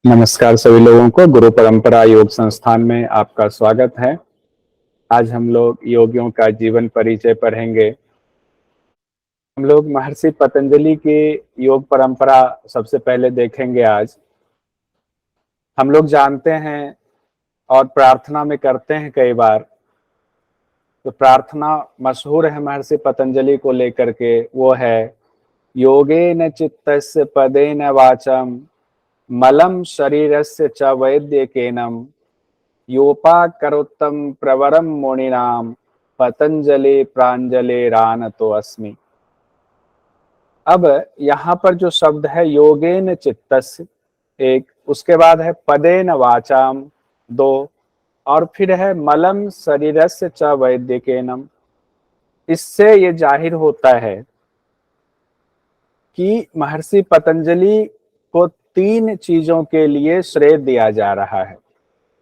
नमस्कार सभी लोगों को। गुरु परंपरा योग संस्थान में आपका स्वागत है। आज हम लोग योगियों का जीवन परिचय पढ़ेंगे। हम लोग महर्षि पतंजलि की योग परंपरा सबसे पहले देखेंगे। आज हम लोग जानते हैं और प्रार्थना में करते हैं कई बार, तो प्रार्थना मशहूर है महर्षि पतंजलि को लेकर के। वो है योगेन चित्तस्य पदेन वाचम मलम शरीरस्य च वैद्यकेनम योपाकरोत्तम प्रवरम मुनिनाम पतंजलि प्रांजलि रानतो अस्मि। अब यहाँ पर जो शब्द है योगेन चित्तस्य एक, उसके बाद है पदेन वाचाम दो, और फिर है मलम शरीरस्य च वैद्यकेनम। इससे ये जाहिर होता है कि महर्षि पतंजलि को तीन चीजों के लिए श्रेय दिया जा रहा है।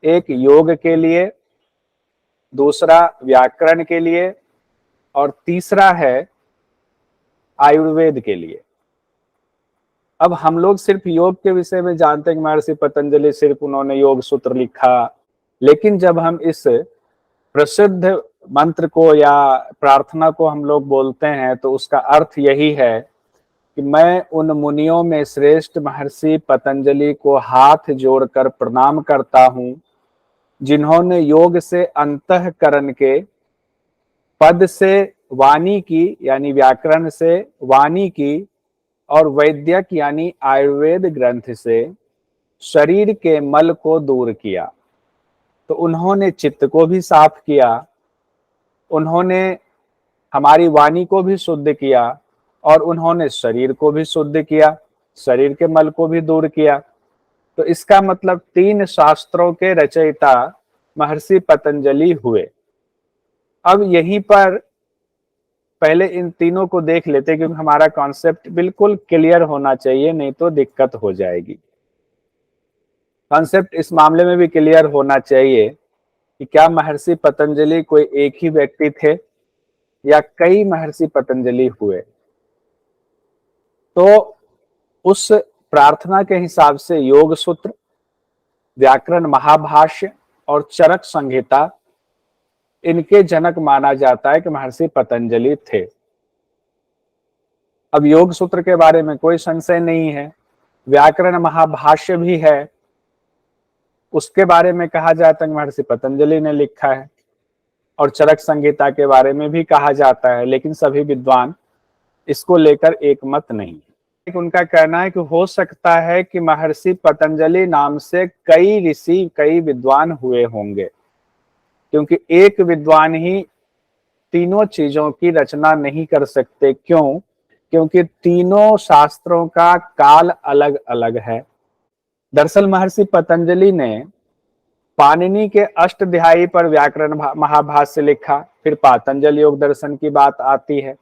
एक योग के लिए, दूसरा व्याकरण के लिए, और तीसरा है आयुर्वेद के लिए। अब हम लोग सिर्फ योग के विषय में जानते हैं कि महर्षि पतंजलि सिर्फ उन्होंने योग सूत्र लिखा, लेकिन जब हम इस प्रसिद्ध मंत्र को या प्रार्थना को हम लोग बोलते हैं तो उसका अर्थ यही है कि मैं उन मुनियों में श्रेष्ठ महर्षि पतंजलि को हाथ जोड़कर प्रणाम करता हूं, जिन्होंने योग से अंतःकरण के, पद से वाणी की यानी व्याकरण से वाणी की, और वैद्यक यानी आयुर्वेद ग्रंथ से शरीर के मल को दूर किया। तो उन्होंने चित्त को भी साफ किया, उन्होंने हमारी वाणी को भी शुद्ध किया, और उन्होंने शरीर को भी शुद्ध किया, शरीर के मल को भी दूर किया। तो इसका मतलब तीन शास्त्रों के रचयिता महर्षि पतंजलि हुए। अब यहीं पर पहले इन तीनों को देख लेते, क्योंकि हमारा कॉन्सेप्ट बिल्कुल क्लियर होना चाहिए, नहीं तो दिक्कत हो जाएगी। कॉन्सेप्ट इस मामले में भी क्लियर होना चाहिए कि क्या महर्षि पतंजलि कोई एक ही व्यक्ति थे या कई महर्षि पतंजलि हुए। तो उस प्रार्थना के हिसाब से योग सूत्र, व्याकरण महाभाष्य और चरक संहिता, इनके जनक माना जाता है कि महर्षि पतंजलि थे। अब योग सूत्र के बारे में कोई संशय नहीं है, व्याकरण महाभाष्य भी है, उसके बारे में कहा जाता है कि महर्षि पतंजलि ने लिखा है, और चरक संहिता के बारे में भी कहा जाता है, लेकिन सभी विद्वान इसको लेकर एक मत नहीं है। उनका कहना है कि हो सकता है कि महर्षि पतंजलि नाम से कई ऋषि, कई विद्वान हुए होंगे, क्योंकि एक विद्वान ही तीनों चीजों की रचना नहीं कर सकते। क्यों? क्योंकि तीनों शास्त्रों का काल अलग अलग है। दरअसल महर्षि पतंजलि ने पाणिनि के अष्टाध्यायी पर व्याकरण महाभाष्य लिखा, फिर पातंजल योग दर्शन की बात आती है,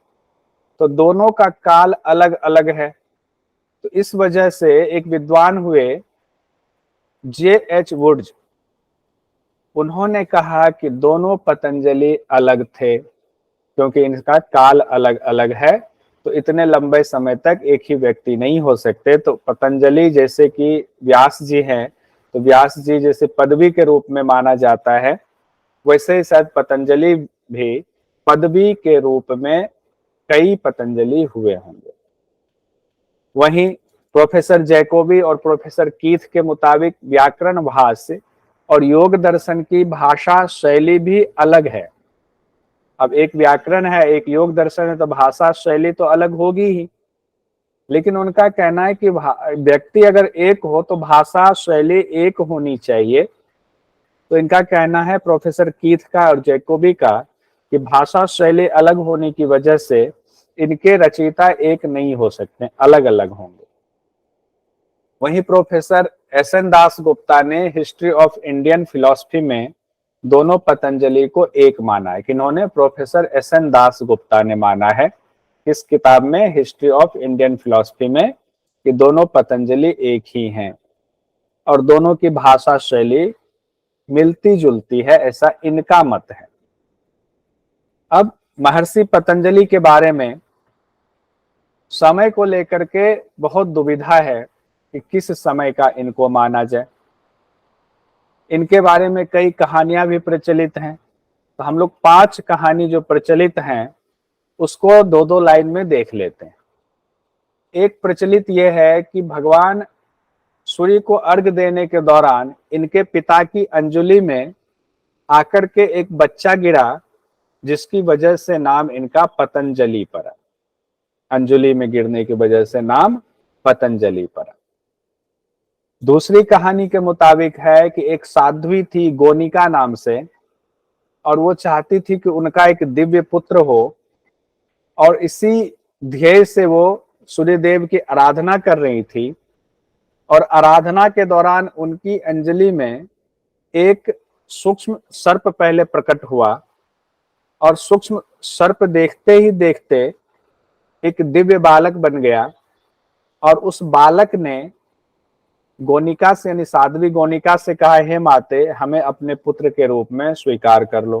तो दोनों का काल अलग अलग है। तो इस वजह से एक विद्वान हुए J.H. वुड्स, उन्होंने कहा कि दोनों पतंजलि अलग थे, क्योंकि इनका काल अलग अलग है, तो इतने लंबे समय तक एक ही व्यक्ति नहीं हो सकते। तो पतंजलि जैसे कि व्यास जी हैं, तो व्यास जी जैसे पदवी के रूप में माना जाता है, वैसे ही शायद पतंजलि भी पदवी के रूप में कई पतंजलि हुए होंगे। वहीं प्रोफेसर जैकोबी और प्रोफेसर कीथ के मुताबिक व्याकरण भाष्य और योग दर्शन की भाषा शैली भी अलग है। अब एक व्याकरण है, एक योग दर्शन है, तो भाषा शैली तो अलग होगी ही, लेकिन उनका कहना है कि व्यक्ति अगर एक हो तो भाषा शैली एक होनी चाहिए। तो इनका कहना है, प्रोफेसर कीथ का और जैकोबी का, कि भाषा शैली अलग होने की वजह से इनके रचयिता एक नहीं हो सकते, अलग अलग होंगे। वहीं प्रोफेसर एस.एन. दास गुप्ता ने हिस्ट्री ऑफ इंडियन फिलॉसफी में दोनों पतंजलि को एक माना है। किन्होंने? Professor S N. दास गुप्ता ने माना है इस किताब में, हिस्ट्री ऑफ इंडियन फिलॉसफी में, कि दोनों पतंजलि एक ही हैं और दोनों की भाषा शैली मिलती जुलती है, ऐसा इनका मत है। अब महर्षि पतंजलि के बारे में समय को लेकर के बहुत दुविधा है। कि किस समय का इनको माना जाए। इनके बारे में कई कहानियां भी प्रचलित हैं, तो हम लोग 5 कहानी जो प्रचलित हैं उसको 2-2 लाइन में देख लेते हैं। एक प्रचलित यह है कि भगवान सूर्य को अर्घ देने के दौरान इनके पिता की अंजलि में आकर के एक बच्चा गिरा, जिसकी वजह से नाम इनका पतंजलि पड़ा। अंजलि में गिरने की वजह से नाम पतंजलि पड़ा। दूसरी कहानी के मुताबिक है कि एक साध्वी थी गोनिका नाम से, और वो चाहती थी कि उनका एक दिव्य पुत्र हो, और इसी ध्येय से वो सूर्यदेव की आराधना कर रही थी। और आराधना के दौरान उनकी अंजलि में एक सूक्ष्म सर्प पहले प्रकट हुआ, और सूक्ष्म सर्प देखते ही देखते एक दिव्य बालक बन गया। और उस बालक ने गोनिका से, यानी साध्वी गोनिका से कहा, हे माते, हमें अपने पुत्र के रूप में स्वीकार कर लो।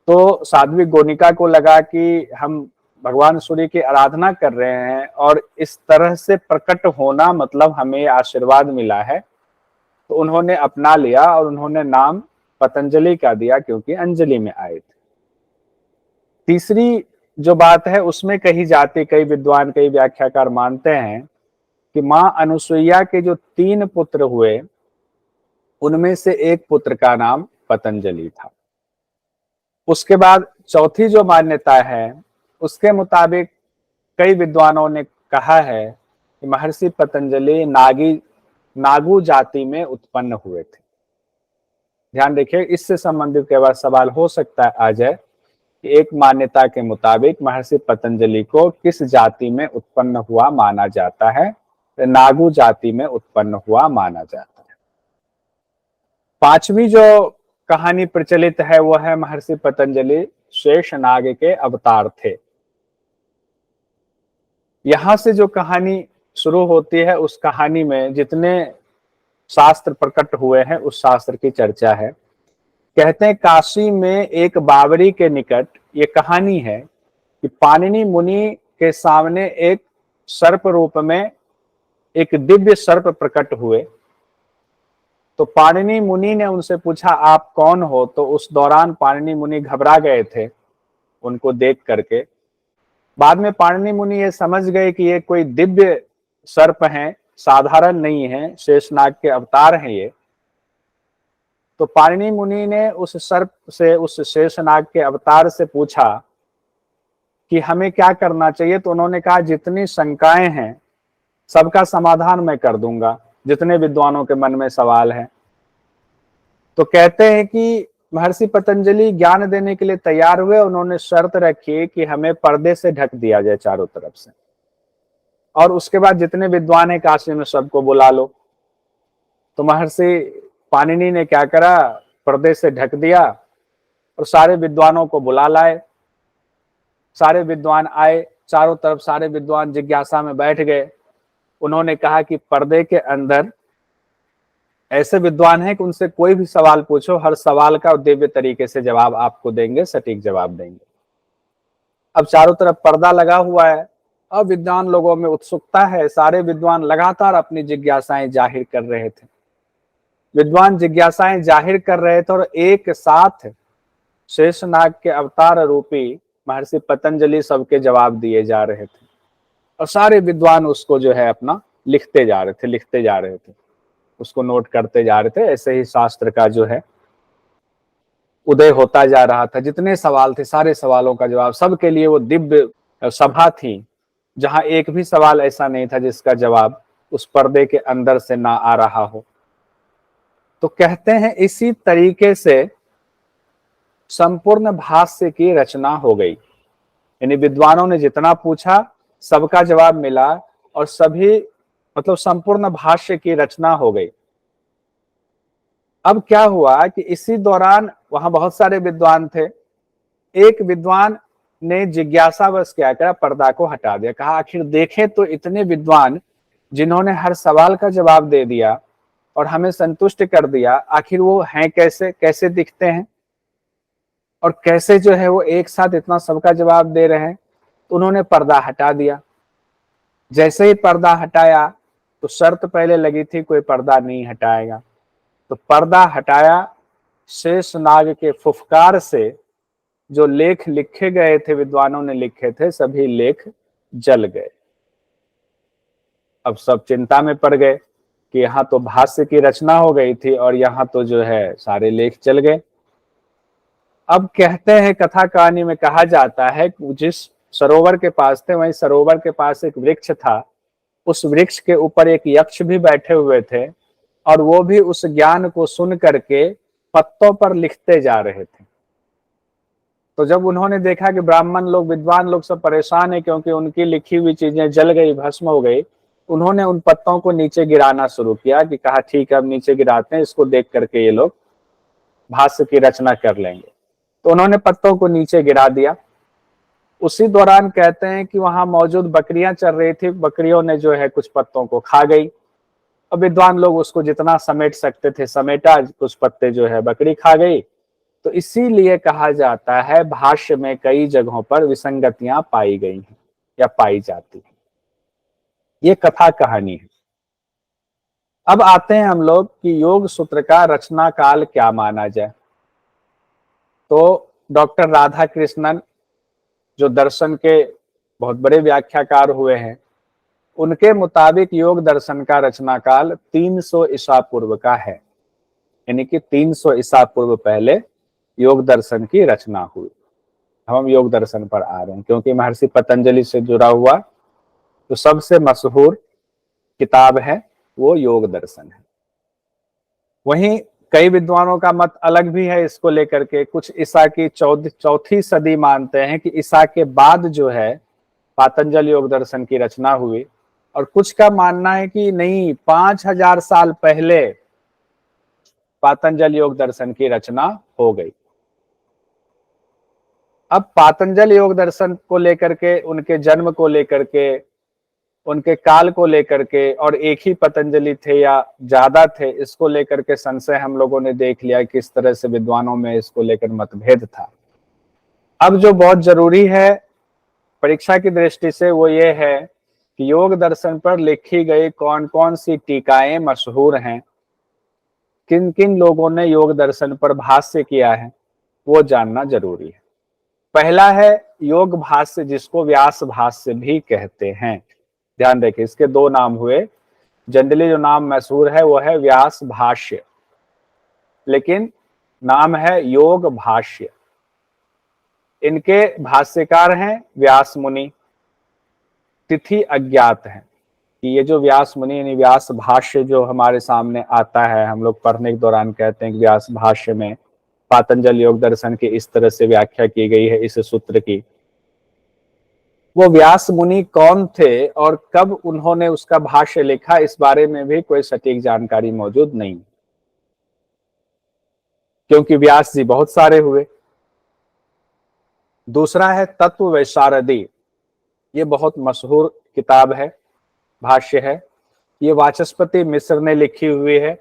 तो साध्वी गोनिका को लगा कि हम भगवान सूर्य की आराधना कर रहे हैं और इस तरह से प्रकट होना मतलब हमें आशीर्वाद मिला है, तो उन्होंने अपना लिया और उन्होंने नाम पतंजलि का दिया, क्योंकि अंजलि में आए थे। तीसरी जो बात है उसमें कही जाती, कई विद्वान, कई व्याख्याकार मानते हैं कि मां अनुसुईया के जो 3 पुत्र हुए उनमें से एक पुत्र का नाम पतंजलि था। उसके बाद चौथी जो मान्यता है उसके मुताबिक कई विद्वानों ने कहा है कि महर्षि पतंजलि नागू जाति में उत्पन्न हुए थे। ध्यान रखिए, इससे संबंधित कई बार सवाल हो सकता है आ जाए कि एक मान्यता के मुताबिक महर्षि पतंजलि को किस जाति में उत्पन्न हुआ माना जाता है, तो नागू जाति में उत्पन्न हुआ माना जाता है। पांचवी जो कहानी प्रचलित है वो है महर्षि पतंजलि शेष नाग के अवतार थे। यहां से जो कहानी शुरू होती है उस कहानी में जितने शास्त्र प्रकट हुए हैं उस शास्त्र की चर्चा है। कहते हैं काशी में एक बावरी के निकट ये कहानी है कि पाणिनि मुनि के सामने एक सर्प रूप में एक दिव्य सर्प प्रकट हुए। तो पाणिनि मुनि ने उनसे पूछा, आप कौन हो? तो उस दौरान पाणिनि मुनि घबरा गए थे उनको देख करके। बाद में पाणिनि मुनि ये समझ गए कि ये कोई दिव्य सर्प हैं, साधारण नहीं है, शेषनाग के अवतार हैं ये। तो पाणिनि मुनि ने उस सर्प से, उस शेषनाग के अवतार से पूछा कि हमें क्या करना चाहिए। तो उन्होंने कहा, जितनी शंकाएं हैं सबका समाधान मैं कर दूंगा, जितने विद्वानों के मन में सवाल है। तो कहते हैं कि महर्षि पतंजलि ज्ञान देने के लिए तैयार हुए। उन्होंने शर्त रखी कि हमें पर्दे से ढक दिया जाए चारों तरफ से, और उसके बाद जितने विद्वान हैं काशी में सबको बुला लो। तो महर्षि पाणिनि ने क्या करा, पर्दे से ढक दिया और सारे विद्वानों को बुला लाए। सारे विद्वान आए, चारों तरफ सारे विद्वान जिज्ञासा में बैठ गए। उन्होंने कहा कि पर्दे के अंदर ऐसे विद्वान हैं कि उनसे कोई भी सवाल पूछो, हर सवाल का दिव्य तरीके से जवाब आपको देंगे, सटीक जवाब देंगे। अब चारों तरफ पर्दा लगा हुआ है, अब विद्वान लोगों में उत्सुकता है, सारे विद्वान लगातार अपनी जिज्ञासाएं जाहिर कर रहे थे। विद्वान जिज्ञासाएं जाहिर कर रहे थे और एक साथ शेषनाग के अवतार रूपी महर्षि पतंजलि सबके जवाब दिए जा रहे थे, और सारे विद्वान उसको जो है अपना लिखते जा रहे थे, उसको नोट करते जा रहे थे। ऐसे ही शास्त्र का जो है उदय होता जा रहा था। जितने सवाल थे सारे सवालों का जवाब, सबके लिए वो दिव्य सभा थी जहां एक भी सवाल ऐसा नहीं था जिसका जवाब उस पर्दे के अंदर से ना आ रहा हो। तो कहते हैं इसी तरीके से संपूर्ण भाष्य की रचना हो गई। यानी विद्वानों ने जितना पूछा सबका जवाब मिला, और सभी मतलब संपूर्ण भाष्य की रचना हो गई। अब क्या हुआ कि इसी दौरान वहां बहुत सारे विद्वान थे। एक विद्वान ने जिज्ञासावश क्या करा, पर्दा को हटा दिया। कहा, आखिर देखें तो इतने विद्वान जिन्होंने हर सवाल का जवाब दे दिया और हमें संतुष्ट कर दिया, आखिर वो हैं कैसे, कैसे दिखते हैं, और कैसे जो है वो एक साथ इतना सबका जवाब दे रहे हैं। तो उन्होंने पर्दा हटा दिया। जैसे ही पर्दा हटाया तो शर्त पहले लगी थी कोई पर्दा नहीं हटाएगा, तो पर्दा हटाया। शेष नाग के फुफकार से जो लेख लिखे गए थे, विद्वानों ने लिखे थे, सभी लेख जल गए। अब सब चिंता में पड़ गए कि यहाँ तो भाष्य की रचना हो गई थी और यहाँ तो जो है सारे लेख जल गए। अब कहते हैं, कथा कहानी में कहा जाता है कि जिस सरोवर के पास थे, वहीं सरोवर के पास एक वृक्ष था। उस वृक्ष के ऊपर एक यक्ष भी बैठे हुए थे और वो भी उस ज्ञान को सुन करके पत्तों पर लिखते जा रहे थे। तो जब उन्होंने देखा कि ब्राह्मण लोग, विद्वान लोग सब परेशान है क्योंकि उनकी लिखी हुई चीजें जल गई, भस्म हो गई, उन्होंने उन पत्तों को नीचे गिराना शुरू किया कि कहा ठीक है अब नीचे गिराते हैं, इसको देख करके ये लोग भाष्य की रचना कर लेंगे। तो उन्होंने पत्तों को नीचे गिरा दिया। उसी दौरान कहते हैं कि वहां मौजूद बकरियां चल रही थी, बकरियों ने जो है कुछ पत्तों को खा गई। अब विद्वान लोग उसको जितना समेट सकते थे समेटा, कुछ पत्ते जो है बकरी खा गई। तो इसीलिए कहा जाता है भाष्य में कई जगहों पर विसंगतियां पाई गई हैं या पाई जाती हैं। ये कथा कहानी है। अब आते हैं हम लोग कि योग सूत्र का रचना काल क्या माना जाए। तो डॉक्टर राधा कृष्णन जो दर्शन के बहुत बड़े व्याख्याकार हुए हैं, उनके मुताबिक योग दर्शन का रचना काल 300 ईसा पूर्व का है। यानी कि 300 ईसा पूर्व पहले योग दर्शन की रचना हुई। हम योग दर्शन पर आ रहे हैं क्योंकि महर्षि पतंजलि से जुड़ा हुआ तो सबसे मशहूर किताब है वो योग दर्शन है। वहीं कई विद्वानों का मत अलग भी है इसको लेकर के। कुछ ईसा की चौथी सदी मानते हैं कि ईसा के बाद जो है पातंजल योग दर्शन की रचना हुई, और कुछ का मानना है कि नहीं, 5000 साल पहले पातंजल योग दर्शन की रचना हो गई। अब पातंजल योग दर्शन को लेकर के, उनके जन्म को लेकर के, उनके काल को लेकर के, और एक ही पतंजलि थे या ज्यादा थे, इसको लेकर के संशय हम लोगों ने देख लिया किस तरह से विद्वानों में इसको लेकर मतभेद था। अब जो बहुत जरूरी है परीक्षा की दृष्टि से वो ये है कि योग दर्शन पर लिखी गई कौन कौन सी टीकाएं मशहूर हैं, किन किन लोगों ने योग दर्शन पर भाष्य किया है, वो जानना जरूरी है। पहला है योग भाष्य, जिसको व्यास भाष्य भी कहते हैं। ध्यान रखिए, इसके दो नाम हुए। जनरली जो नाम मशहूर है वो है व्यास भाष्य, लेकिन नाम है योग भाष्य। इनके भाष्यकार हैं व्यास मुनि। तिथि अज्ञात है कि ये जो व्यास मुनि यानी व्यास भाष्य जो हमारे सामने आता है, हम लोग पढ़ने के दौरान कहते हैं कि व्यास भाष्य में पातंजल योग दर्शन की इस तरह से व्याख्या की गई है इस सूत्र की। वो व्यास मुनि कौन थे और कब उन्होंने उसका भाष्य लिखा, इस बारे में भी कोई सटीक जानकारी मौजूद नहीं, क्योंकि व्यास जी बहुत सारे हुए। दूसरा है तत्व वैशारदी। ये बहुत मशहूर किताब है, भाष्य है। ये वाचस्पति मिश्र ने लिखी हुई है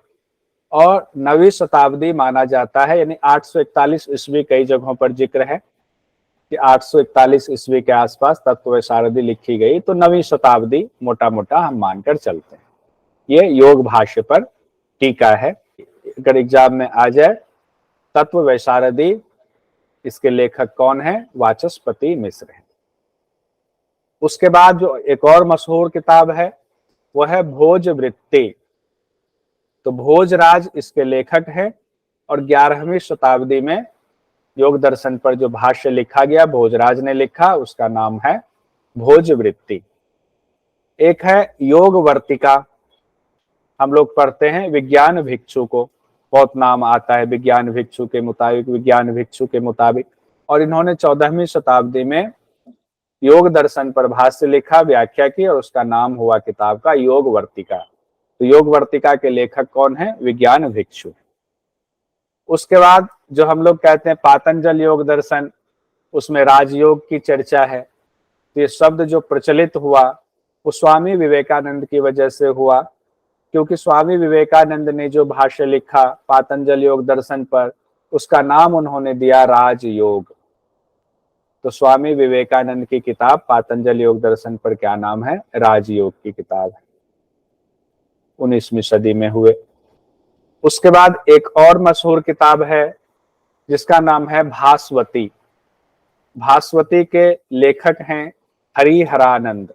और 9वीं शताब्दी माना जाता है, यानी 841 ईस्वी। कई जगहों पर जिक्र है कि 841 ईस्वी के आसपास तत्व वैशारदी लिखी गई, तो 9वीं शताब्दी मोटा मोटा हम मानकर चलते हैं। ये योग भाष्य पर टीका है। अगर एग्जाम में आ जाए तत्व वैशारदी, इसके लेखक कौन है? वाचस्पति मिश्र है। उसके बाद जो एक और मशहूर किताब है वो है भोजवृत्ति। तो भोजराज इसके लेखक हैं और 11वीं शताब्दी में योग दर्शन पर जो भाष्य लिखा गया भोजराज ने लिखा, उसका नाम है भोजवृत्ति। एक है योग वर्तिका, हम लोग पढ़ते हैं विज्ञान भिक्षु को, बहुत नाम आता है विज्ञान भिक्षु के मुताबिक, विज्ञान भिक्षु के मुताबिक। और इन्होंने 14वीं शताब्दी में योग दर्शन पर भाष्य लिखा, व्याख्या की, और उसका नाम हुआ किताब का योग वर्तिका। तो योग वर्तिका के लेखक कौन है? विज्ञान भिक्षु। उसके बाद जो हम लोग कहते हैं पातंजल योग दर्शन, उसमें राजयोग की चर्चा है। तो ये शब्द जो प्रचलित हुआ वो स्वामी विवेकानंद की वजह से हुआ, क्योंकि स्वामी विवेकानंद ने जो भाष्य लिखा पातंजल योग दर्शन पर, उसका नाम उन्होंने दिया राजयोग। तो स्वामी विवेकानंद की किताब पातंजल योग दर्शन पर क्या नाम है? राजयोग की किताब है। 19वीं सदी में हुए। उसके बाद एक और मशहूर किताब है जिसका नाम है भास्वती। भास्वती के लेखक हैं हरिहरानंद।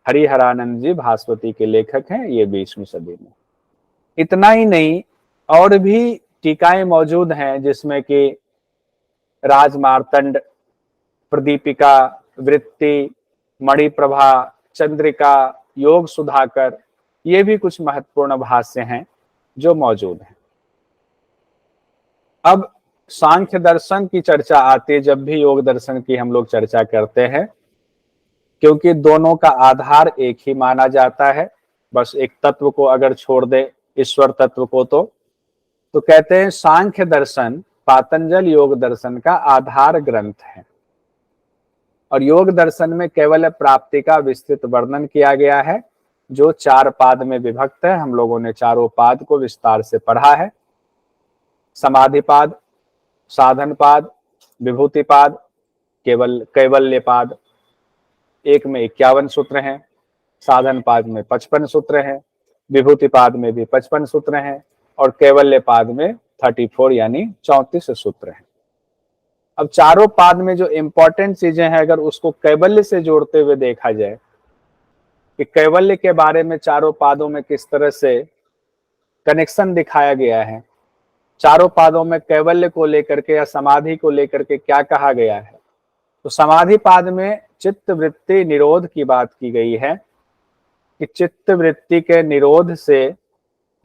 हरिहरानंद जी भास्वती के लेखक हैं, ये 20वीं सदी में। इतना ही नहीं, और भी टीकाएं मौजूद हैं जिसमें कि राजमार्तंड, प्रदीपिका, वृत्ति, मणिप्रभा, चंद्रिका, योग सुधाकर, ये भी कुछ महत्वपूर्ण भाष्य हैं जो मौजूद हैं। अब सांख्य दर्शन की चर्चा आती है जब भी योग दर्शन की हम लोग चर्चा करते हैं, क्योंकि दोनों का आधार एक ही माना जाता है। बस एक तत्व को अगर छोड़ दे, ईश्वर तत्व को, तो कहते हैं सांख्य दर्शन पातंजल योग दर्शन का आधार ग्रंथ है। और योग दर्शन में केवल प्राप्ति का विस्तृत वर्णन किया गया है जो 4 पाद में विभक्त है। हम लोगों ने चारों पाद को विस्तार से पढ़ा है। समाधिपाद, साधनपाद, विभूतिपाद, कैवल्यपाद। एक में 51 सूत्र हैं, साधनपाद में 55 सूत्र हैं, विभूतिपाद में भी 55 सूत्र हैं, और कैवल्यपाद में 34 यानी 34 सूत्र हैं। अब चारों पाद में जो इंपॉर्टेंट चीजें हैं, अगर उसको कैवल्य से जोड़ते हुए देखा जाए कि कैवल्य के बारे में चारों पादों में किस तरह से कनेक्शन दिखाया गया है, चारों पादों में कैवल्य को लेकर के या समाधि को लेकर के क्या कहा गया है, तो समाधि पाद में चित्त वृत्ति निरोध की बात की गई है कि चित्त वृत्ति के निरोध से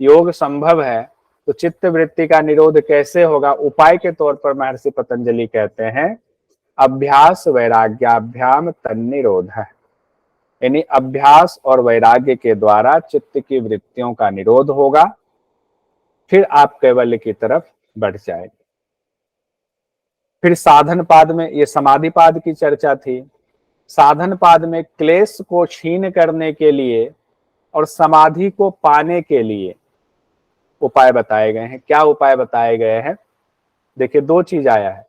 योग संभव है। तो चित्त वृत्ति का निरोध कैसे होगा? उपाय के तौर पर महर्षि पतंजलि कहते हैं अभ्यास वैराग्याभ्याम तन्निरोध है, यानी अभ्यास और वैराग्य के द्वारा चित्त की वृत्तियों का निरोध होगा, फिर आप कैवल्य की तरफ बढ़ जाएंगे। फिर साधन पाद में, ये समाधि पाद की चर्चा थी, साधन पाद में क्लेश को क्षीण करने के लिए और समाधि को पाने के लिए उपाय बताए गए हैं। क्या उपाय बताए गए हैं? देखिए, 2 चीज आया है,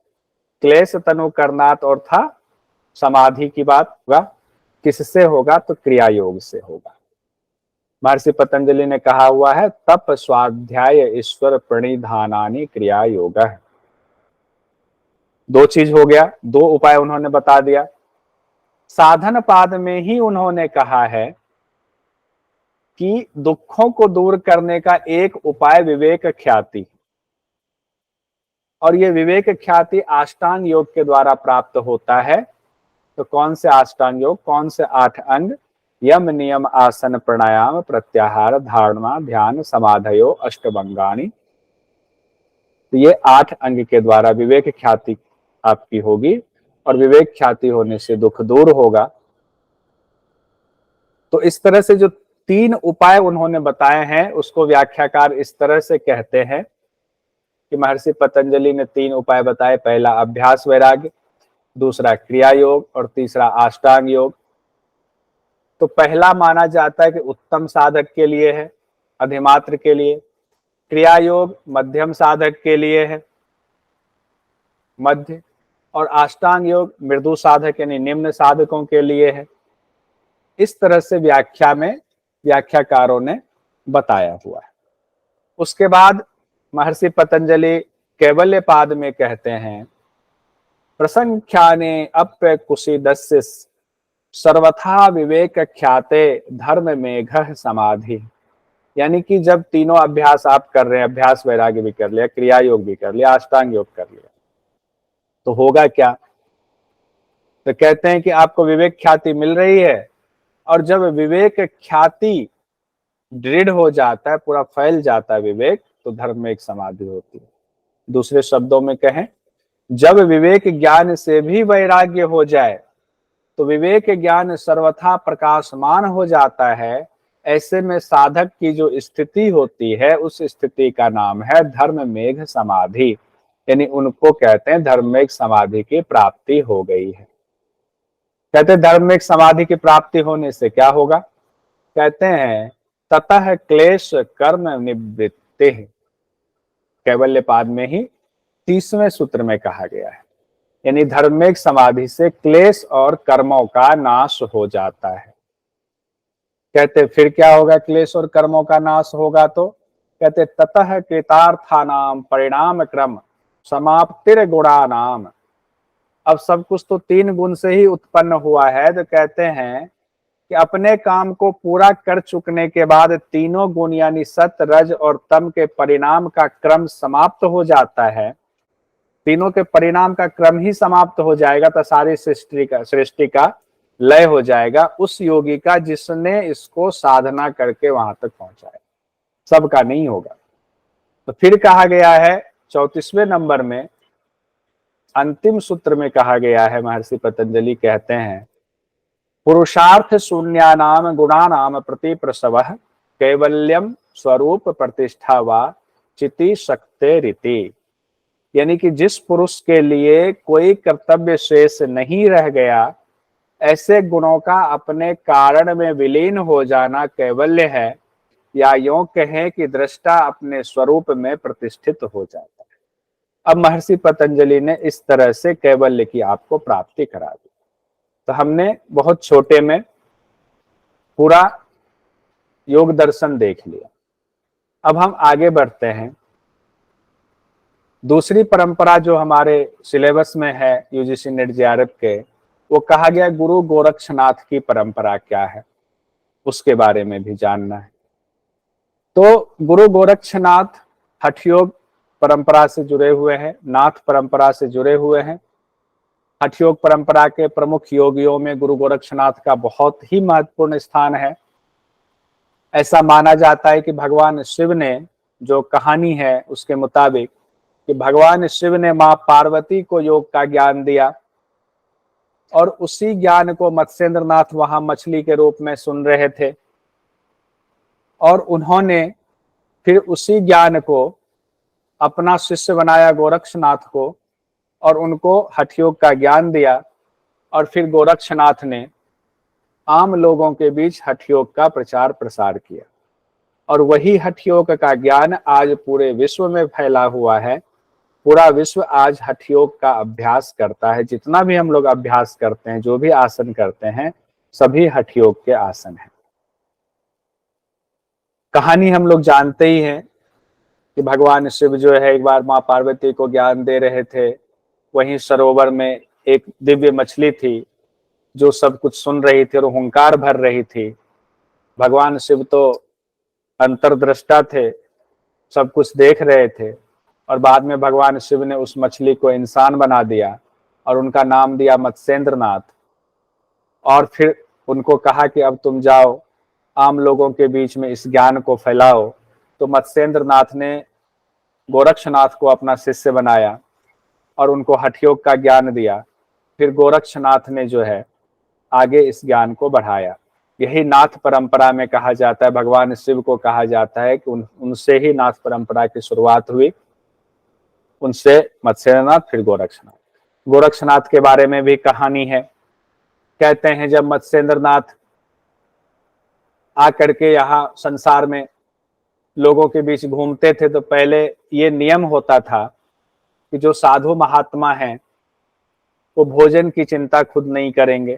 क्लेश तनु करनात और था समाधि की बात होगा। किससे होगा? तो क्रिया योग से होगा। महर्षि पतंजलि ने कहा हुआ है तप स्वाध्याय ईश्वर प्रणिधानानि क्रिया योग है। 2 चीज हो गया, 2 उपाय उन्होंने बता दिया। साधन पाद में ही उन्होंने कहा है कि दुखों को दूर करने का एक उपाय विवेक ख्याति, और ये विवेक ख्याति अष्टांग योग के द्वारा प्राप्त होता है। तो कौन से अष्टांग योग, कौन से 8 अंग? यम नियम आसन प्राणायाम प्रत्याहार धारणा ध्यान समाधयो अष्टभंगानी। तो ये 8 अंग के द्वारा विवेक ख्याति आपकी होगी, और विवेक ख्याति होने से दुख दूर होगा। तो इस तरह से जो 3 उपाय उन्होंने बताए हैं उसको व्याख्याकार इस तरह से कहते हैं कि महर्षि पतंजलि ने 3 उपाय बताए। पहला अभ्यास वैराग्य, दूसरा क्रिया योग, और तीसरा अष्टांग योग। तो पहला माना जाता है कि उत्तम साधक के लिए है, अधिमात्र के लिए। क्रिया योग मध्यम साधक के लिए है, मध्य। और अष्टांग योग मृदु साधक यानी निम्न साधकों के लिए है। इस तरह से व्याख्या में व्याख्याकारों ने बताया हुआ है। उसके बाद महर्षि पतंजलि कैवल्य पाद में कहते हैं प्रसंख्याने अप्यकुशीदस्य सर्वथा विवेक ख्याते धर्म मेघ समाधि। यानी कि जब तीनों अभ्यास आप कर रहे हैं, अभ्यास वैराग्य भी कर लिया, क्रिया योग भी कर लिया, अष्टांग योग कर लिया, तो होगा क्या? तो कहते हैं कि आपको विवेक ख्याति मिल रही है, और जब विवेक ख्याति दृढ़ हो जाता है, पूरा फैल जाता है विवेक, तो धर्म में एक समाधि होती है। दूसरे शब्दों में कहें, जब विवेक ज्ञान से भी वैराग्य हो जाए तो विवेक ज्ञान सर्वथा प्रकाशमान हो जाता है। ऐसे में साधक की जो स्थिति होती है उस स्थिति का नाम है धर्म मेघ समाधि, यानी उनको कहते हैं धर्म मेघ समाधि की प्राप्ति हो गई है। कहते हैं धर्म मेघ समाधि की प्राप्ति होने से क्या होगा? कहते हैं ततः क्लेश कर्म निवृत्ति। कैवल्य पाद में ही 30वें सूत्र में कहा गया है, यानी धर्मेक समाधि से क्लेश और कर्मों का नाश हो जाता है। कहते फिर क्या होगा, क्लेश और कर्मों का नाश होगा तो कहते ततः कृतार्थानाम परिणाम क्रम समाप्तिर गुणानाम। अब सब कुछ तो 3 गुण से ही उत्पन्न हुआ है, तो कहते हैं कि अपने काम को पूरा कर चुकने के बाद तीनों गुण यानी सत रज और तम के परिणाम का क्रम समाप्त हो जाता है। तीनों के परिणाम का क्रम ही समाप्त हो जाएगा तो सारी सृष्टि का लय हो जाएगा उस योगी का जिसने इसको साधना करके वहां तक पहुंचा है, सबका नहीं होगा। तो फिर कहा गया है 34वें नंबर में, अंतिम सूत्र में कहा गया है, महर्षि पतंजलि कहते हैं पुरुषार्थ शून्यानाम गुणानाम प्रति प्रसव कैवल्यम स्वरूप प्रतिष्ठा वा चिति शक्ति रीति। यानी कि जिस पुरुष के लिए कोई कर्तव्य शेष नहीं रह गया, ऐसे गुणों का अपने कारण में विलीन हो जाना कैवल्य है, या यूं कहें कि दृष्टा अपने स्वरूप में प्रतिष्ठित हो जाता है। अब महर्षि पतंजलि ने इस तरह से कैवल्य की आपको प्राप्ति करा दी। तो हमने बहुत छोटे में पूरा योग दर्शन देख लिया। अब हम आगे बढ़ते हैं। दूसरी परंपरा जो हमारे सिलेबस में है यूजीसी नेट जेआरएफ के, वो कहा गया गुरु गोरक्षनाथ की परंपरा क्या है, उसके बारे में भी जानना है। तो गुरु गोरक्षनाथ हठ योग परंपरा से जुड़े हुए हैं, नाथ परंपरा से जुड़े हुए हैं। हठ योग परंपरा के प्रमुख योगियों में गुरु गोरक्षनाथ का बहुत ही महत्वपूर्ण स्थान है। ऐसा माना जाता है कि भगवान शिव ने, जो कहानी है उसके मुताबिक, कि भगवान शिव ने मां पार्वती को योग का ज्ञान दिया और उसी ज्ञान को मत्स्येंद्रनाथ वहां मछली के रूप में सुन रहे थे, और उन्होंने फिर उसी ज्ञान को अपना शिष्य बनाया गोरक्षनाथ को, और उनको हठ योग का ज्ञान दिया। और फिर गोरक्षनाथ ने आम लोगों के बीच हठ योग का प्रचार प्रसार किया, और वही हठ योग का ज्ञान आज पूरे विश्व में फैला हुआ है। पूरा विश्व आज हठ योग का अभ्यास करता है। जितना भी हम लोग अभ्यास करते हैं, जो भी आसन करते हैं, सभी हठ योग के आसन हैं। कहानी हम लोग जानते ही हैं कि भगवान शिव जो है एक बार मां पार्वती को ज्ञान दे रहे थे। वहीं सरोवर में एक दिव्य मछली थी जो सब कुछ सुन रही थी और हुंकार भर रही थी। भगवान शिव तो अंतर्दृष्टा थे, सब कुछ देख रहे थे, और बाद में भगवान शिव ने उस मछली को इंसान बना दिया और उनका नाम दिया मत्स्येंद्रनाथ। और फिर उनको कहा कि अब तुम जाओ आम लोगों के बीच में इस ज्ञान को फैलाओ। तो मत्स्येंद्रनाथ ने गोरक्षनाथ को अपना शिष्य बनाया और उनको हठ योग का ज्ञान दिया। फिर गोरक्षनाथ ने जो है आगे इस ज्ञान को बढ़ाया। यही नाथ परंपरा में कहा जाता है, भगवान शिव को कहा जाता है कि उनसे ही नाथ परंपरा की शुरुआत हुई। उनसे मत्स्येंद्रनाथ, फिर गोरक्षनाथ। गोरक्षनाथ के बारे में भी कहानी है। कहते हैं जब मत्स्येंद्रनाथ आकर के यहाँ संसार में लोगों के बीच घूमते थे, तो पहले ये नियम होता था कि जो साधु महात्मा हैं वो भोजन की चिंता खुद नहीं करेंगे,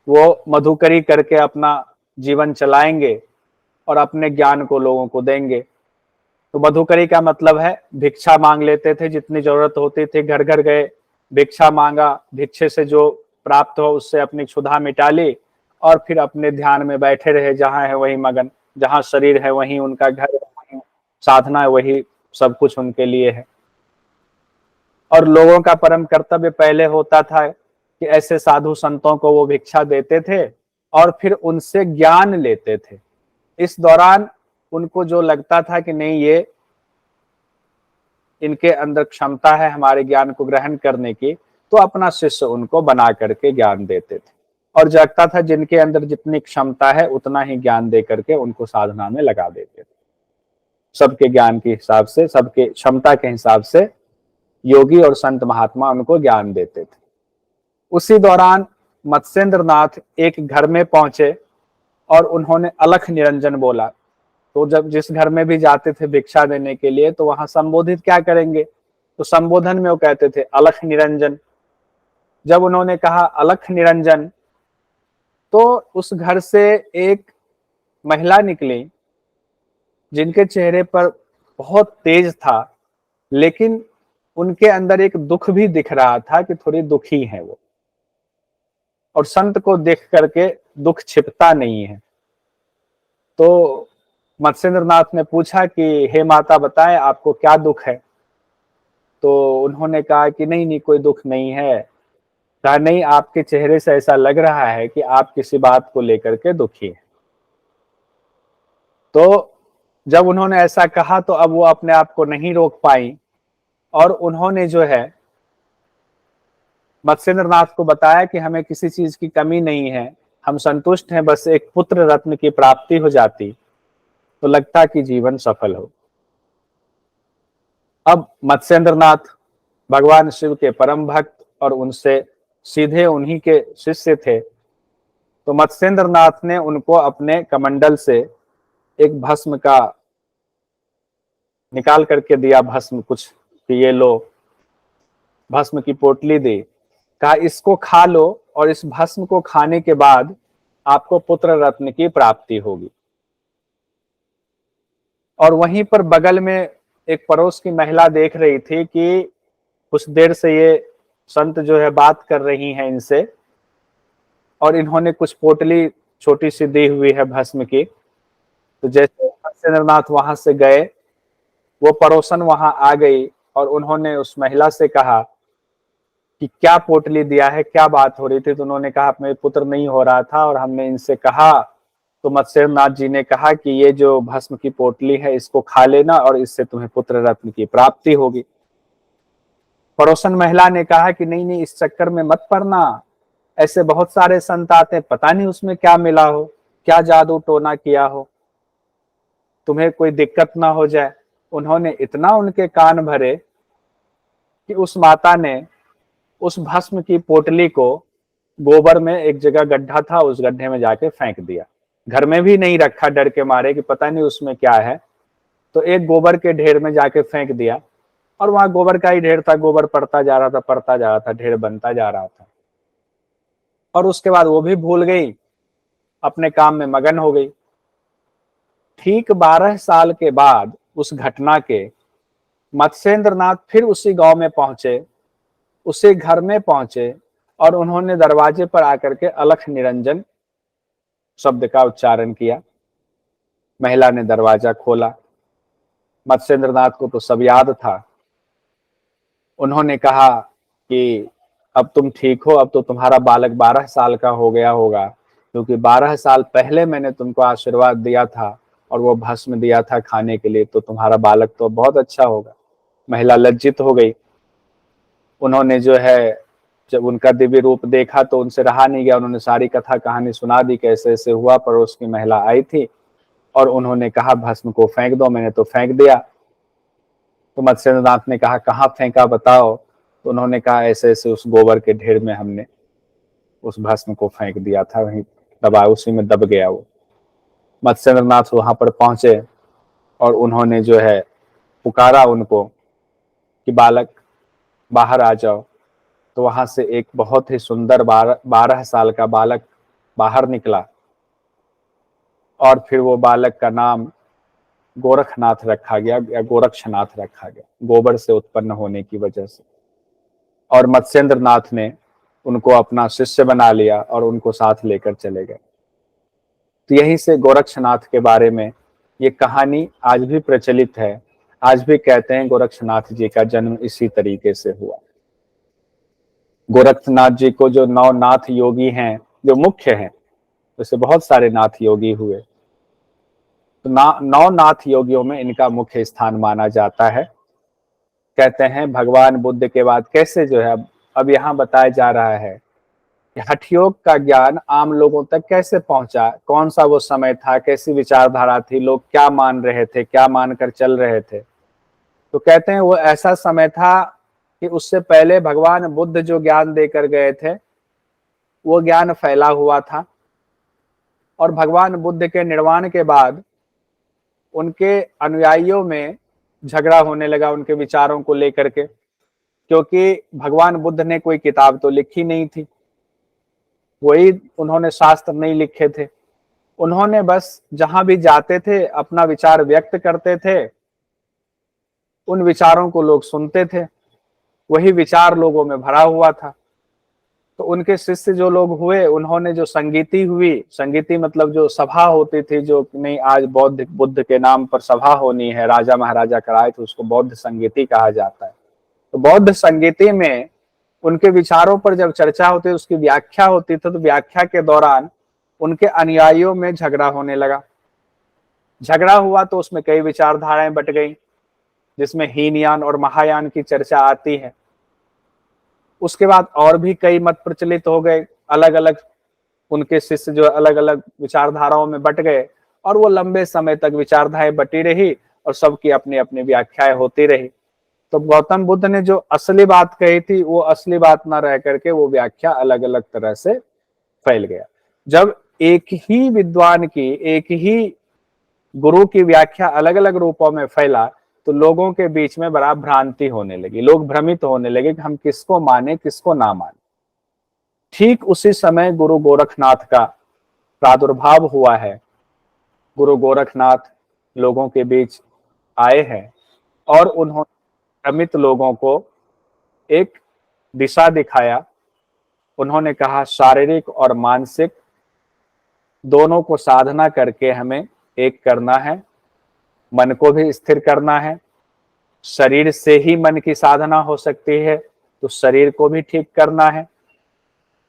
वो मधुकरी करके अपना जीवन चलाएंगे और अपने ज्ञान को लोगों को देंगे। तो मधुकरी का मतलब है भिक्षा मांग लेते थे, जितनी जरूरत होती थी घर घर गए, भिक्षा मांगा, भिक्षे से जो प्राप्त हो उससे अपनी क्षुधा मिटा ली, और फिर अपने ध्यान में बैठे रहे। जहां है वही मगन, जहां शरीर है वहीं उनका घर है, वहीं साधना है, वही सब कुछ उनके लिए है। और लोगों का परम कर्तव्य पहले होता था कि ऐसे साधु संतों को वो भिक्षा देते थे और फिर उनसे ज्ञान लेते थे। इस दौरान उनको जो लगता था कि नहीं, ये इनके अंदर क्षमता है हमारे ज्ञान को ग्रहण करने की, तो अपना शिष्य उनको बना करके ज्ञान देते थे। और जगता था जिनके अंदर जितनी क्षमता है उतना ही ज्ञान दे करके उनको साधना में लगा देते थे। सबके ज्ञान के हिसाब से, सबके क्षमता के हिसाब से योगी और संत महात्मा उनको ज्ञान देते थे। उसी दौरान मत्स्येंद्रनाथ एक घर में पहुंचे और उन्होंने अलख निरंजन बोला। तो जब जिस घर में भी जाते थे भिक्षा देने के लिए, तो वहां संबोधित क्या करेंगे, तो संबोधन में वो कहते थे अलख निरंजन। जब उन्होंने कहा अलख निरंजन, तो उस घर से एक महिला निकली जिनके चेहरे पर बहुत तेज था, लेकिन उनके अंदर एक दुख भी दिख रहा था कि थोड़ी दुखी है वो, और संत को देख करके दुख छिपता नहीं है। तो मत्स्येंद्र नाथ ने पूछा कि हे माता बताएं आपको क्या दुख है। तो उन्होंने कहा कि नहीं नहीं कोई दुख नहीं है। कहा नहीं, आपके चेहरे से ऐसा लग रहा है कि आप किसी बात को लेकर के दुखी हैं। तो जब उन्होंने ऐसा कहा तो अब वो अपने आप को नहीं रोक पाई, और उन्होंने जो है मत्स्येंद्र नाथ को बताया कि हमें किसी चीज की कमी नहीं है, हम संतुष्ट हैं, बस एक पुत्र रत्न की प्राप्ति हो जाती तो लगता कि जीवन सफल हो। अब मत्स्येंद्र नाथ भगवान शिव के परम भक्त और उनसे सीधे उन्हीं के शिष्य थे। तो मत्स्येंद्र नाथ ने उनको अपने कमंडल से एक भस्म का निकाल करके दिया, भस्म कुछ कि ये लो, भस्म की पोटली दी। कहा इसको खा लो और इस भस्म को खाने के बाद आपको पुत्र रत्न की प्राप्ति होगी। और वहीं पर बगल में एक पड़ोस की महिला देख रही थी कि कुछ देर से ये संत जो है बात कर रही हैं इनसे, और इन्होंने कुछ पोटली छोटी सी दी हुई है भस्म की। तो जैसे मत्स्येंद्र नाथ वहां से गए, वो पड़ोसन वहां आ गई और उन्होंने उस महिला से कहा कि क्या पोटली दिया है, क्या बात हो रही थी। तो उन्होंने कहा मेरे पुत्र नहीं हो रहा था और हमने इनसे कहा, तो मत्स्येंद्र नाथ जी ने कहा कि ये जो भस्म की पोटली है इसको खा लेना और इससे तुम्हें पुत्र रत्न की प्राप्ति होगी। पड़ोसन महिला ने कहा कि नहीं नहीं इस चक्कर में मत पड़ना, ऐसे बहुत सारे संत आते, पता नहीं उसमें क्या मिला हो, क्या जादू टोना किया हो, तुम्हें कोई दिक्कत ना हो जाए। उन्होंने इतना उनके कान भरे कि उस माता ने उस भस्म की पोटली को गोबर में, एक जगह गड्ढा था उस गड्ढे में जाके फेंक दिया। घर में भी नहीं रखा डर के मारे कि पता नहीं उसमें क्या है, तो एक गोबर के ढेर में जाके फेंक दिया। और वहां गोबर का ही ढेर था, गोबर पड़ता जा रहा था, पड़ता जा रहा था, ढेर बनता जा रहा था। और उसके बाद वो भी भूल गई, अपने काम में मगन हो गई। ठीक 12 साल के बाद उस घटना के मत्स्येंद्र नाथ फिर उसी गांव में पहुंचे, उसी घर में पहुंचे, और उन्होंने दरवाजे पर आकर के अलख निरंजन शब्द का उच्चारण किया। महिला ने दरवाजा खोला। मत्स्येंद्र नाथ को तो सब याद था। उन्होंने कहा कि अब तुम ठीक हो, अब तो तुम्हारा बालक 12 साल का हो गया होगा, क्योंकि 12 साल पहले मैंने तुमको आशीर्वाद दिया था और वो भस्म दिया था खाने के लिए, तो तुम्हारा बालक तो बहुत अच्छा होगा। महिला लज्जित हो गई। उन्होंने जो है जब उनका दिव्य रूप देखा तो उनसे रहा नहीं गया, उन्होंने सारी कथा कहानी सुना दी, कैसे ऐसे हुआ। पड़ोस की महिला आई थी और उन्होंने कहा भस्म को फेंक दो, मैंने तो फेंक दिया। तो मत्स्येंद्र नाथ ने कहा कहाँ फेंका बताओ। तो उन्होंने कहा ऐसे ऐसे उस गोबर के ढेर में हमने उस भस्म को फेंक दिया था, वहीं दबा, उसी में दब गया वो। मत्स्येंद्र नाथ वहां पर पहुंचे और उन्होंने जो है पुकारा उनको कि बालक बाहर आ जाओ। तो वहां से एक बहुत ही सुंदर 12 साल का बालक बाहर निकला, और फिर वो बालक का नाम गोरखनाथ रखा गया या गोरक्षनाथ रखा गया, गोबर से उत्पन्न होने की वजह से। और मत्स्येंद्र नाथ ने उनको अपना शिष्य बना लिया और उनको साथ लेकर चले गए। तो यहीं से गोरक्षनाथ के बारे में ये कहानी आज भी प्रचलित है। आज भी कहते हैं गोरक्षनाथ जी का जन्म इसी तरीके से हुआ। गोरक्षनाथ जी को जो 9 नाथ योगी हैं जो मुख्य हैं, वैसे बहुत सारे नाथ योगी हुए, तो 9 नाथ योगियों में इनका मुख्य स्थान माना जाता है। कहते हैं भगवान बुद्ध के बाद कैसे जो है अब यहाँ बताया जा रहा है कि हठ योग का ज्ञान आम लोगों तक कैसे पहुंचा, कौन सा वो समय था, कैसी विचारधारा थी, लोग क्या मान रहे थे, क्या मानकर चल रहे थे। तो कहते हैं वो ऐसा समय था कि उससे पहले भगवान बुद्ध जो ज्ञान देकर गए थे वो ज्ञान फैला हुआ था, और भगवान बुद्ध के निर्वाण के बाद उनके अनुयायियों में झगड़ा होने लगा उनके विचारों को लेकर के, क्योंकि भगवान बुद्ध ने कोई किताब तो लिखी नहीं थी, वही उन्होंने शास्त्र नहीं लिखे थे। उन्होंने बस जहां भी जाते थे अपना विचार व्यक्त करते थे, उन विचारों को लोग सुनते थे, वही विचार लोगों में भरा हुआ था। तो उनके शिष्य जो लोग हुए, उन्होंने जो संगीति हुई, संगीति मतलब जो सभा होती थी, जो नहीं आज बौद्ध बुद्ध के नाम पर सभा होनी है, राजा महाराजा कराए तो उसको बौद्ध संगीति कहा जाता है। तो बौद्ध संगीति में उनके विचारों पर जब चर्चा होती, उसकी व्याख्या होती थी, तो व्याख्या के दौरान उनके अनुयायियों में झगड़ा होने लगा। झगड़ा हुआ तो उसमें कई विचारधाराएं बट गई, जिसमें हीनयान और महायान की चर्चा आती है। उसके बाद और भी कई मत प्रचलित हो गए, अलग अलग उनके शिष्य जो अलग अलग विचारधाराओं में बट गए, और वो लंबे समय तक विचारधाराएं बटी रही और सबकी अपनी अपनी व्याख्याएं होती रही। तो गौतम बुद्ध ने जो असली बात कही थी, वो असली बात ना रह करके वो व्याख्या अलग अलग तरह से फैल गया। जब एक ही विद्वान की, एक ही गुरु की व्याख्या अलग अलग रूपों में फैला, तो लोगों के बीच में बड़ा भ्रांति होने लगी, लोग भ्रमित होने लगे कि हम किसको माने किसको ना माने। ठीक उसी समय गुरु गोरखनाथ का प्रादुर्भाव हुआ है। गुरु गोरखनाथ लोगों के बीच आए हैं और उन्होंने भ्रमित लोगों को एक दिशा दिखाया। उन्होंने कहा शारीरिक और मानसिक दोनों को साधना करके हमें एक करना है, मन को भी स्थिर करना है। शरीर से ही मन की साधना हो सकती है, तो शरीर को भी ठीक करना है।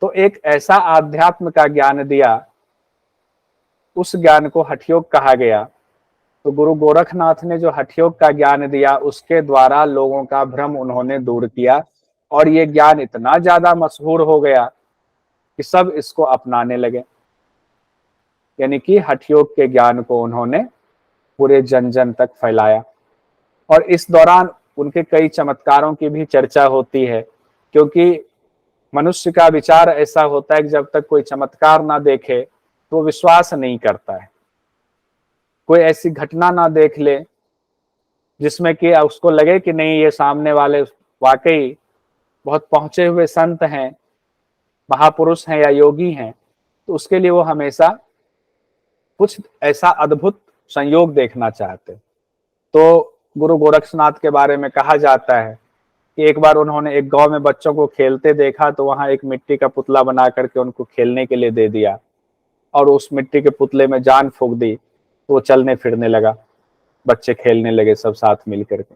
तो एक ऐसा आध्यात्म का ज्ञान दिया, उस ज्ञान को हठयोग कहा गया। तो गुरु गोरखनाथ ने जो हठयोग का ज्ञान दिया, उसके द्वारा लोगों का भ्रम उन्होंने दूर किया, और ये ज्ञान इतना ज्यादा मशहूर हो गया कि सब इसको अपनाने लगे। यानी कि हठयोग के ज्ञान को उन्होंने पूरे जन जन तक फैलाया। और इस दौरान उनके कई चमत्कारों की भी चर्चा होती है, क्योंकि मनुष्य का विचार ऐसा होता है कि जब तक कोई चमत्कार ना देखे तो विश्वास नहीं करता है। कोई ऐसी घटना ना देख ले जिसमें कि उसको लगे कि नहीं, ये सामने वाले वाकई बहुत पहुंचे हुए संत हैं, महापुरुष हैं या योगी हैं, तो उसके लिए वो हमेशा कुछ ऐसा अद्भुत संयोग देखना चाहते। तो गुरु गोरक्षनाथ के बारे में कहा जाता है कि एक बार उन्होंने एक गांव में बच्चों को खेलते देखा, तो वहां एक मिट्टी का पुतला बना करके उनको खेलने के लिए दे दिया, और उस मिट्टी के पुतले में जान फूंक दी, तो वो चलने फिरने लगा, बच्चे खेलने लगे सब साथ मिल करके।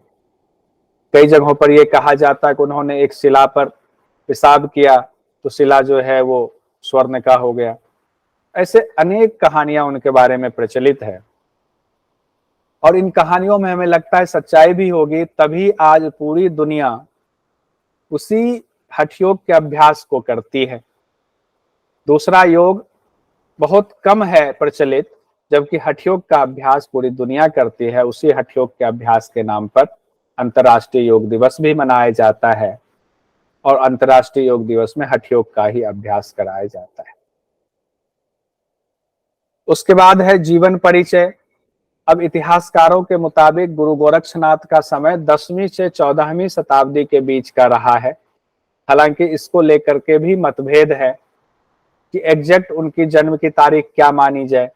कई जगहों पर यह कहा जाता है कि उन्होंने एक शिला पर पेशाब किया, तो शिला जो है वो स्वर्ण का हो गया। ऐसे अनेक कहानियां उनके बारे में प्रचलित है, और इन कहानियों में हमें लगता है सच्चाई भी होगी, तभी आज पूरी दुनिया उसी हठयोग के अभ्यास को करती है। दूसरा योग बहुत कम है प्रचलित, जबकि हठयोग का अभ्यास पूरी दुनिया करती है। उसी हठयोग के अभ्यास के नाम पर अंतर्राष्ट्रीय योग दिवस भी मनाया जाता है, और अंतर्राष्ट्रीय योग दिवस में हठयोग का ही अभ्यास कराया जाता है। उसके बाद है जीवन परिचय। अब इतिहासकारों के मुताबिक गुरु गोरक्षनाथ का समय 10वीं से 14वीं शताब्दी के बीच का रहा है। हालांकि इसको लेकर के भी मतभेद है कि एग्जैक्ट उनकी जन्म की तारीख क्या मानी जाए।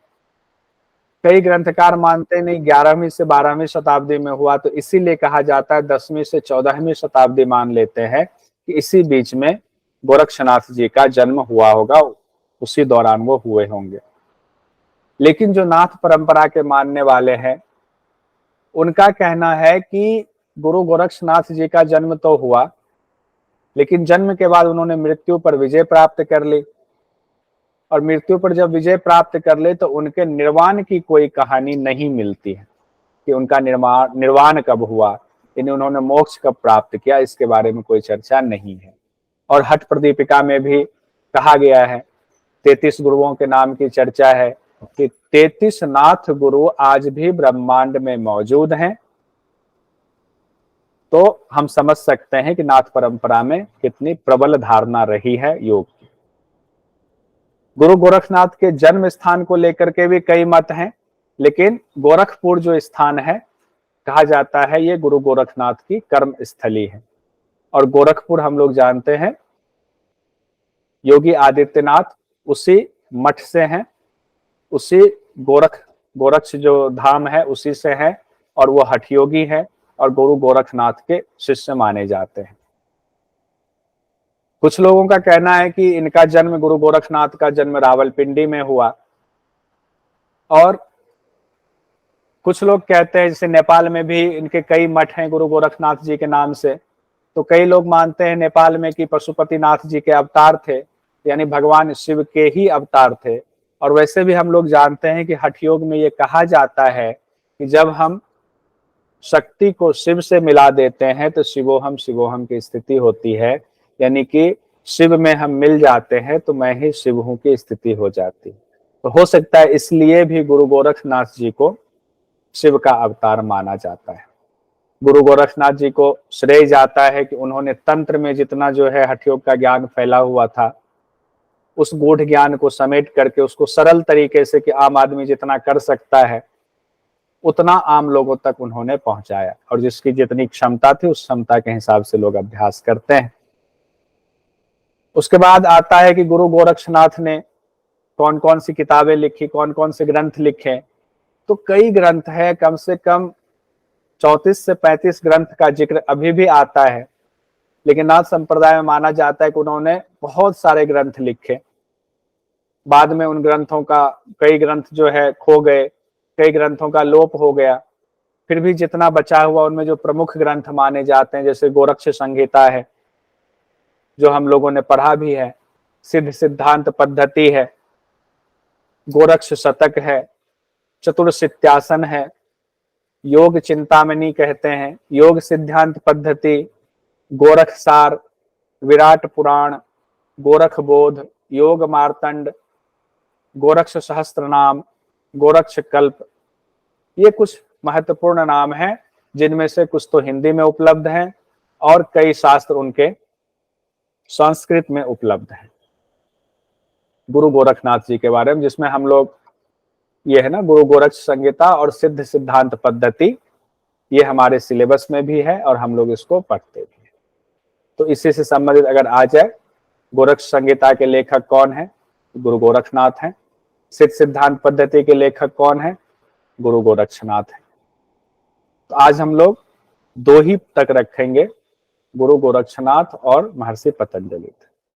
कई ग्रंथकार मानते नहीं 11वीं से 12वीं शताब्दी में हुआ, तो इसीलिए कहा जाता है 10वीं से 14वीं शताब्दी मान लेते हैं कि इसी बीच में गोरक्षनाथ जी का जन्म हुआ होगा, उसी दौरान वो हुए होंगे। लेकिन जो नाथ परंपरा के मानने वाले हैं, उनका कहना है कि गुरु गोरक्षनाथ जी का जन्म तो हुआ, लेकिन जन्म के बाद उन्होंने मृत्यु पर विजय प्राप्त कर ली, और मृत्यु पर जब विजय प्राप्त कर ले तो उनके निर्वाण की कोई कहानी नहीं मिलती है कि उनका निर्वाण कब हुआ, यानी उन्होंने मोक्ष कब प्राप्त किया, इसके बारे में कोई चर्चा नहीं है। और हठ प्रदीपिका में भी कहा गया है, 33 गुरुओं के नाम की चर्चा है कि 33 नाथ गुरु आज भी ब्रह्मांड में मौजूद हैं। तो हम समझ सकते हैं कि नाथ परंपरा में कितनी प्रबल धारणा रही है योग की। गुरु गोरखनाथ के जन्म स्थान को लेकर के भी कई मत हैं, लेकिन गोरखपुर जो स्थान है, कहा जाता है ये गुरु गोरखनाथ की कर्म स्थली है। और गोरखपुर हम लोग जानते हैं योगी आदित्यनाथ उसी मठ से हैं, उसी गोरक्ष जो धाम है उसी से है, और वो हठयोगी है और गुरु गोरखनाथ के शिष्य माने जाते हैं। कुछ लोगों का कहना है कि इनका जन्म, गुरु गोरखनाथ का जन्म रावलपिंडी में हुआ, और कुछ लोग कहते हैं जैसे नेपाल में भी इनके कई मठ हैं गुरु गोरखनाथ जी के नाम से, तो कई लोग मानते हैं नेपाल में कि पशुपतिनाथ जी के अवतार थे, यानी भगवान शिव के ही अवतार थे। और वैसे भी हम लोग जानते हैं कि हठयोग में ये कहा जाता है कि जब हम शक्ति को शिव से मिला देते हैं तो शिवोहम की स्थिति होती है, यानी कि शिव में हम मिल जाते हैं तो मैं ही शिव हूं की स्थिति हो जाती है। तो हो सकता है इसलिए भी गुरु गोरखनाथ जी को शिव का अवतार माना जाता है। गुरु गोरखनाथ जी को श्रेय जाता है कि उन्होंने तंत्र में जितना जो है हठयोग का ज्ञान फैला हुआ था, उस गूढ़ ज्ञान को समेट करके उसको सरल तरीके से कि आम आदमी जितना कर सकता है उतना आम लोगों तक उन्होंने पहुंचाया, और जिसकी जितनी क्षमता थी उस क्षमता के हिसाब से लोग अभ्यास करते हैं। उसके बाद आता है कि गुरु गोरक्षनाथ ने कौन कौन सी किताबें लिखी, कौन कौन से ग्रंथ लिखे। तो कई ग्रंथ है, कम से कम 34 से 35 ग्रंथ का जिक्र अभी भी आता है, लेकिन नाथ संप्रदाय में माना जाता है कि उन्होंने बहुत सारे ग्रंथ लिखे। बाद में उन ग्रंथों का कई ग्रंथ जो है खो गए, कई ग्रंथों का लोप हो गया। फिर भी जितना बचा हुआ उनमें जो प्रमुख ग्रंथ माने जाते हैं, जैसे गोरक्ष संहिता है जो हम लोगों ने पढ़ा भी है, सिद्ध सिद्धांत पद्धति है, गोरक्ष शतक है, चतुर्सित्यासन है, योग चिंतामणि कहते हैं, योग सिद्धांत पद्धति, गोरखसार, विराट पुराण, गोरख बोध, योग मार्तंड, गोरक्ष सहस्त्रनाम, गोरक्ष कल्प। ये कुछ महत्वपूर्ण नाम हैं, जिनमें से कुछ तो हिंदी में उपलब्ध हैं और कई शास्त्र उनके संस्कृत में उपलब्ध हैं गुरु गोरखनाथ जी के बारे में, जिसमें हम लोग ये है ना गुरु गोरक्ष संहिता और सिद्ध सिद्धांत पद्धति, ये हमारे सिलेबस में भी है और हम लोग इसको पढ़ते भी हैं। तो इसी से संबंधित अगर आ जाए, गोरक्ष संहिता के लेखक कौन है? गुरु गोरखनाथ हैं। सिद्ध सिद्धांत पद्धति के लेखक कौन है? गुरु गोरक्षनाथ है। तो आज हम लोग 2 ही तक रखेंगे, गुरु गोरक्षनाथ और महर्षि पतंजलि।